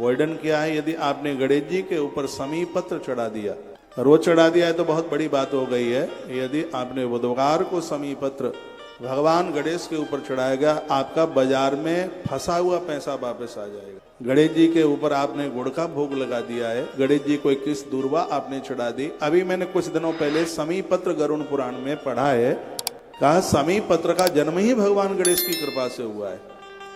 वर्णन किया है, यदि आपने गणेश जी के ऊपर समी पत्र चढ़ा दिया, रोज चढ़ा दिया है तो बहुत बड़ी बात हो गई है। यदि आपने बुधवार को समी पत्र भगवान गणेश के ऊपर चढ़ाएगा, आपका बाजार में फंसा हुआ पैसा वापस आ जाएगा। गणेश जी के ऊपर आपने गुड़ का भोग लगा दिया है, गणेश जी को 21 दूर्वा आपने चढ़ा दी। अभी मैंने कुछ दिनों पहले समी पत्र गरुड़ पुराण में पढ़ा है, कहा समी पत्र का जन्म ही भगवान गणेश की कृपा से हुआ है।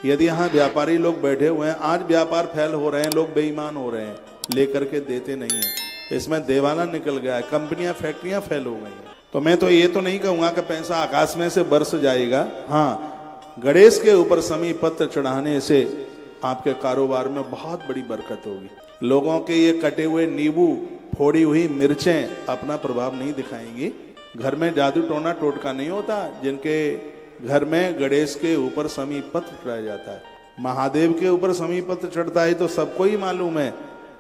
यदि यहाँ व्यापारी लोग बैठे हुए हैं, आज व्यापार फैल हो रहे हैं, लोग बेईमान हो रहे हैं, लेकर के देते नहीं है, इसमें देवाना निकल गया है, कंपनियां फैक्ट्रियां फैल हो गई हैं। तो मैं तो ये तो नहीं कहूंगा कि पैसा आकाश में से बरस जाएगा। हाँ, गणेश के ऊपर समी पत्र चढ़ाने से आपके कारोबार में बहुत बड़ी बरकत होगी। लोगों के ये कटे हुए नींबू, फोड़ी हुई मिर्चें अपना प्रभाव नहीं दिखाएंगी। घर में जादू टोना टोटका नहीं होता। जिनके घर में गणेश के ऊपर समी पत्र चढ़ाया जाता है, महादेव के ऊपर समी पत्र चढ़ता है तो सबको ही मालूम है,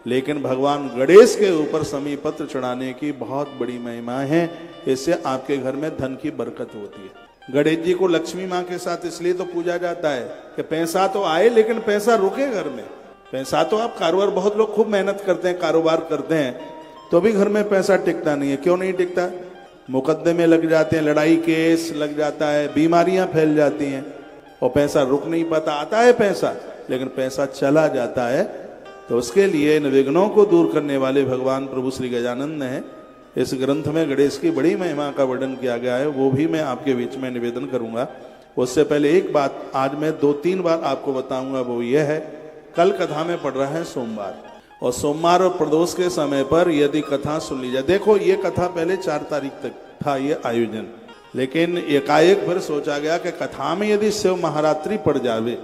लेकिन भगवान गणेश के ऊपर समी पत्र चढ़ाने की बहुत बड़ी महिमा है। इससे आपके घर में धन की बरकत होती है। गणेश जी को लक्ष्मी माँ के साथ इसलिए तो पूजा जाता है कि पैसा तो आए लेकिन पैसा रुके घर में। पैसा तो आप कारोबार, बहुत लोग खूब मेहनत करते हैं, कारोबार करते हैं, तो भी घर में पैसा टिकता नहीं है। क्यों नहीं टिकता? मुकदमे लग जाते हैं, लड़ाई केस लग जाता है, बीमारियां फैल जाती हैं और पैसा रुक नहीं पाता। आता है पैसा लेकिन पैसा चला जाता है। तो उसके लिए इन विघ्नों को दूर करने वाले भगवान प्रभु श्री गजानन ने इस ग्रंथ में गणेश की बड़ी महिमा का वर्णन किया गया है, वो भी मैं आपके बीच में निवेदन करूंगा। उससे पहले एक बात आज मैं 2-3 बार आपको बताऊंगा, वो ये है, कल कथा में पड़ रहा है सोमवार, और सोमवार और प्रदोष के समय पर यदि कथा सुन ली जाए, देखो ये कथा पहले 4 तारीख तक था ये आयोजन, लेकिन एकाएक फिर सोचा गया कि कथा में यदि शिव महारात्रि पड़ जावे,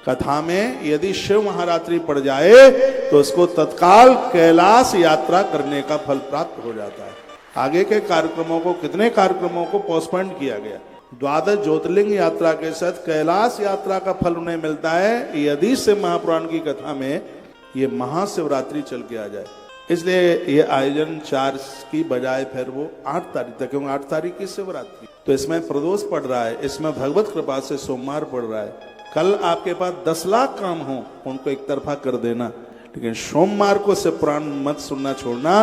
कथा में यदि शिव महारात्रि पड़ जाए तो उसको तत्काल कैलाश यात्रा करने का फल प्राप्त हो जाता है। आगे के कार्यक्रमों को, कितने कार्यक्रमों को पोस्टपोन किया गया। 12 ज्योतिर्लिंग यात्रा के साथ कैलाश यात्रा का फल उन्हें मिलता है यदि शिव महापुराण की कथा में ये महाशिवरात्रि चल के आ जाए। इसलिए ये आयोजन 4 की बजाय फिर वो 8 तारीख तक, क्योंकि 8 तारीख की शिवरात्रि, तो इसमें प्रदोष पड़ रहा है, इसमें भगवत कृपा से सोमवार पड़ रहा है। कल आपके पास 10 लाख काम हो उनको एक तरफा कर देना, लेकिन सोमवार को शिव पुराण मत सुनना छोड़ना।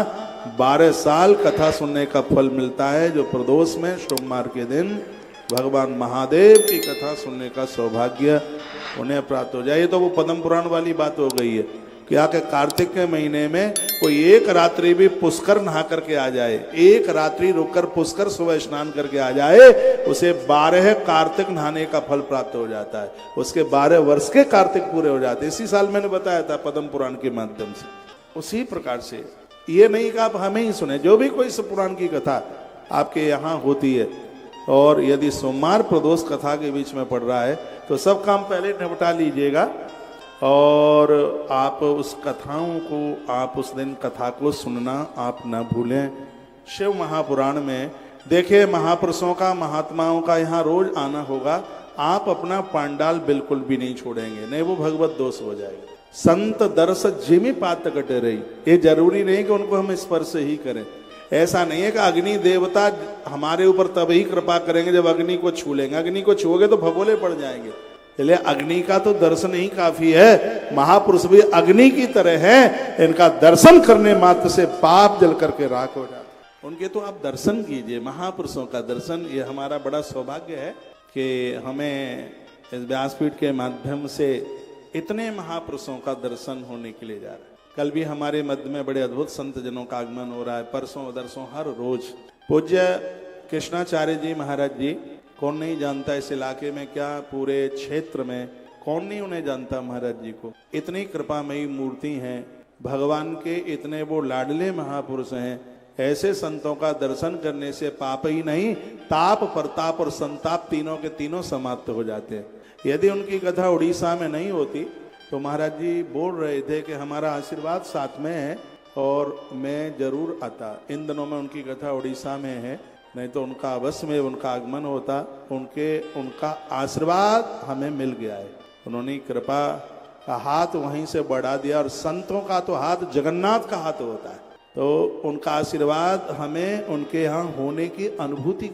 12 साल कथा सुनने का फल मिलता है, जो प्रदोष में सोमवार के दिन भगवान महादेव की कथा सुनने का सौभाग्य उन्हें प्राप्त हो जाए। तो वो पद्म पुराण वाली बात हो गई है कि आके कार्तिक के महीने में कोई एक रात्रि भी पुष्कर नहा करके आ जाए, एक रात्रि रुककर पुष्कर सुबह स्नान करके आ जाए, उसे 12 कार्तिक नहाने का फल प्राप्त हो जाता है, उसके 12 वर्ष के कार्तिक पूरे हो जाते। इसी साल मैंने बताया था पद्म पुराण के माध्यम से। उसी प्रकार से ये नहीं कि आप हमें ही सुने, जो भी कोई शिव पुराण की कथा आपके यहाँ होती है, और यदि सोमवार प्रदोष कथा के बीच में पड़ रहा है तो सब काम पहले निपटा लीजिएगा, और आप उस कथाओं को, आप उस दिन कथा को सुनना आप न भूलें। शिव महापुराण में देखिए, महापुरुषों का, महात्माओं का यहाँ रोज आना होगा। आप अपना पांडाल बिल्कुल भी नहीं छोड़ेंगे, नहीं वो भगवत दोष हो जाएगा। संत दर्श जिमि पात कटे रही, ये जरूरी नहीं कि उनको हम स्पर्श ही करें। ऐसा नहीं है कि अग्नि देवता हमारे ऊपर तब ही कृपा करेंगे जब अग्नि को छू लेंगे। अग्नि को छूओगे तो भगोले पड़ जाएंगे। इसलिए अग्नि का तो दर्शन ही काफी है। महापुरुष भी अग्नि की तरह है, इनका दर्शन करने मात्र से पाप जल करके राख हो जाता। उनके तो आप दर्शन कीजिए, महापुरुषों का दर्शन। ये हमारा बड़ा सौभाग्य है कि हमें इस व्यासपीठ के माध्यम से इतने महापुरुषों का दर्शन होने के लिए जा रहा है। कल भी हमारे मध्य में बड़े अद्भुत संत जनों का आगमन हो रहा है, परसों दरसों हर रोज। पूज्य कृष्णाचार्य जी महाराज जी, कौन नहीं जानता इस इलाके में, क्या पूरे क्षेत्र में कौन नहीं उन्हें जानता महाराज जी को। इतनी कृपामयी मूर्ति हैं, भगवान के इतने वो लाडले महापुरुष हैं। ऐसे संतों का दर्शन करने से पाप ही नहीं, ताप, प्रताप और संताप तीनों के तीनों समाप्त हो जाते हैं। यदि उनकी कथा उड़ीसा में नहीं होती तो महाराज जी बोल रहे थे कि हमारा आशीर्वाद साथ में है और मैं जरूर आता। इन दिनों में उनकी कथा उड़ीसा में है, नहीं तो उनका अवश्य में उनका आगमन होता। उनका आशीर्वाद हमें मिल गया है। उन्होंने कृपा का हाथ वहीं से बढ़ा दिया, और संतों का तो हाथ जगन्नाथ का हाथ होता है। तो उनका आशीर्वाद हमें उनके यहाँ होने की अनुभूति